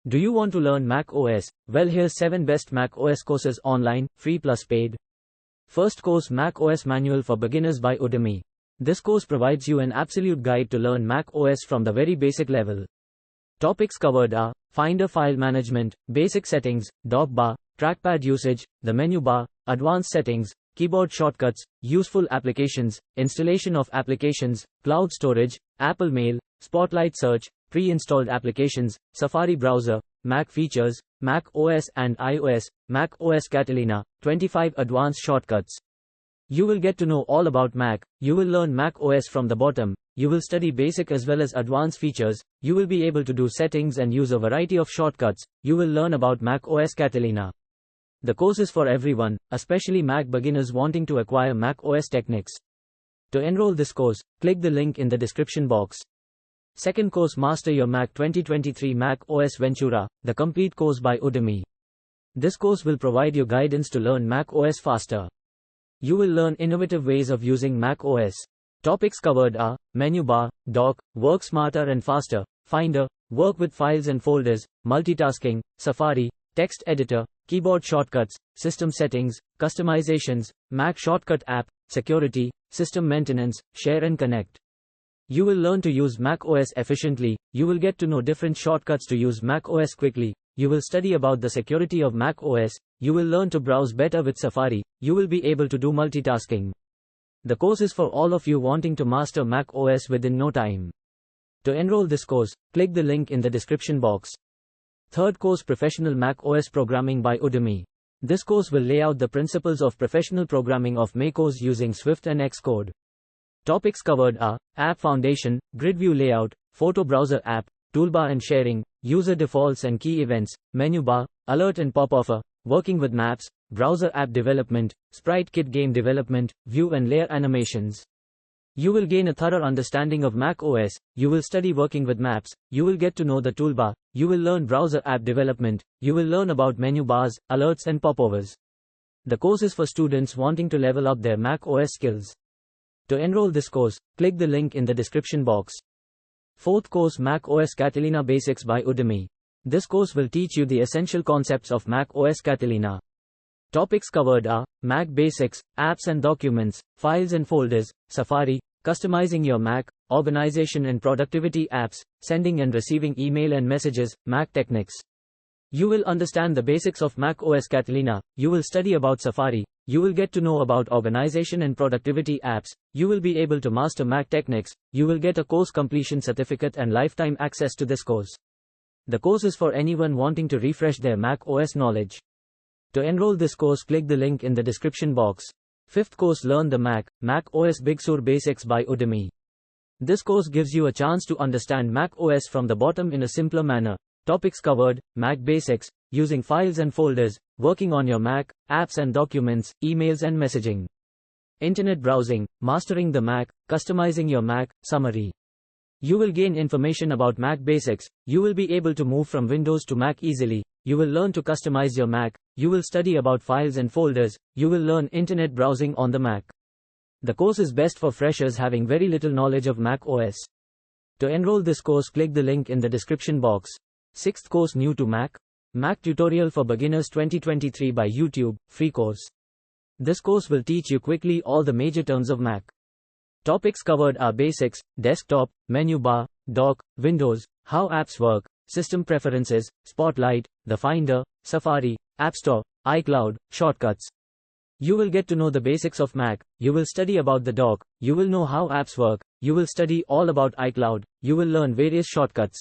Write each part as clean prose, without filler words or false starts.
Do you want to learn Mac OS? Well, here's 7 best Mac OS courses online, free plus paid. First course, Mac OS Manual for Beginners by Udemy. This course provides you an absolute guide to learn Mac OS from the very basic level. Topics covered are Finder file management, basic settings, dock bar, trackpad usage, the menu bar, advanced settings, keyboard shortcuts, useful applications, installation of applications, cloud storage, Apple Mail, Spotlight search, pre-installed applications, Safari browser, Mac features, Mac OS and iOS, Mac OS Catalina, 25 advanced shortcuts. You will get to know all about Mac. You will learn Mac OS from the bottom. You will study basic as well as advanced features. You will be able to do settings and use a variety of shortcuts. You will learn about Mac OS Catalina. The course is for everyone, especially Mac beginners wanting to acquire Mac OS techniques. To enroll this course, click the link in the description box. Second course, Master Your Mac 2023 Mac OS Ventura, the complete course by Udemy. This course will provide you guidance to learn Mac OS faster. You will learn innovative ways of using Mac OS. Topics covered are menu bar, dock, work smarter and faster, Finder, work with files and folders, multitasking, Safari, text editor, keyboard shortcuts, system settings, customizations, Mac shortcut app, security, system maintenance, share and connect. You will learn to use Mac OS efficiently. You will get to know different shortcuts to use Mac OS quickly. You will study about the security of Mac OS. You will learn to browse better with Safari. You will be able to do multitasking. The course is for all of you wanting to master Mac OS within no time. To enroll this course, click the link in the description box. Third course, Professional Mac OS Programming by Udemy. This course will lay out the principles of professional programming of macOS using Swift and Xcode. Topics covered are App Foundation, Grid View Layout, Photo Browser App, Toolbar and Sharing, User Defaults and Key Events, Menu Bar, Alert and Pop-Offer, Working with Maps, Browser App Development, Sprite Kit Game Development, View and Layer Animations. You will gain a thorough understanding of Mac OS. You will study working with maps. You will get to know the toolbar. You will learn browser app development. You will learn about menu bars, alerts and popovers. The course is for students wanting to level up their Mac OS skills. To enroll this course, click the link in the description box. Fourth course, Mac OS Catalina Basics by Udemy. This course will teach you the essential concepts of Mac OS Catalina. Topics covered are Mac Basics, Apps and Documents, Files and Folders, Safari, Customizing your Mac, Organization and Productivity Apps, Sending and Receiving Email and Messages, Mac Techniques. You will understand the basics of Mac OS Catalina. You will study about Safari. You will get to know about organization and productivity apps. You will be able to master Mac Techniques. You will get a course completion certificate and lifetime access to this course. The course is for anyone wanting to refresh their Mac OS knowledge. To enroll this course, click the link in the description box. Fifth course, Learn the Mac OS Big Sur Basics by Udemy. This course gives you a chance to understand Mac OS from the bottom in a simpler manner. Topics covered: Mac Basics, using files and folders, working on your Mac, apps and documents, emails and messaging. Internet browsing, mastering the Mac, customizing your Mac, summary. You will gain information about Mac Basics. You will be able to move from Windows to Mac easily. You will learn to customize your Mac. You will study about files and folders. You will learn internet browsing on the Mac. The course is best for freshers having very little knowledge of Mac OS. To enroll this course, click the link in the description box. Sixth course, New to Mac Tutorial for Beginners 2023 by YouTube, free course. This course will teach you quickly all the major terms of Mac. Topics covered are Basics, Desktop, Menu Bar, Dock, Windows, How Apps Work, System Preferences, Spotlight, the Finder, Safari, App Store, iCloud, Shortcuts. You will get to know the basics of Mac. You will study about the dock. You will know how apps work. You will study all about iCloud. You will learn various shortcuts.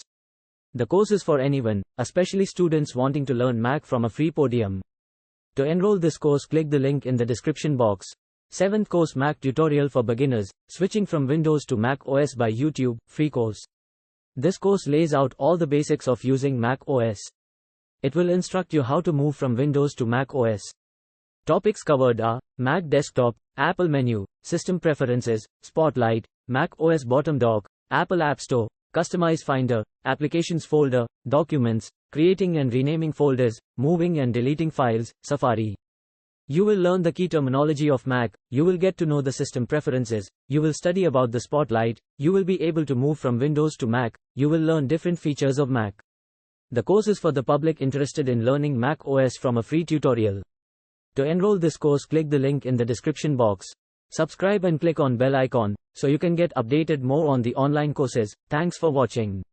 The course is for anyone, especially students wanting to learn Mac from a free podium. To enroll this course, click the link in the description box. Seventh course, Mac Tutorial for Beginners, Switching from Windows to Mac OS by YouTube, free course. This course lays out all the basics of using Mac OS. It will instruct you how to move from Windows to Mac OS. Topics covered are Mac Desktop, Apple Menu, System Preferences, Spotlight, Mac OS Bottom Dock, Apple App Store, Customize Finder, Applications Folder, Documents, Creating and renaming folders, Moving and deleting files, Safari. You will learn the key terminology of Mac. You will get to know the system preferences. You will study about the Spotlight. You will be able to move from Windows to Mac. You will learn different features of Mac. The course is for the public interested in learning Mac OS from a free tutorial. To enroll this course, click the link in the description box. Subscribe and click on bell icon so you can get updated more on the online courses. Thanks for watching.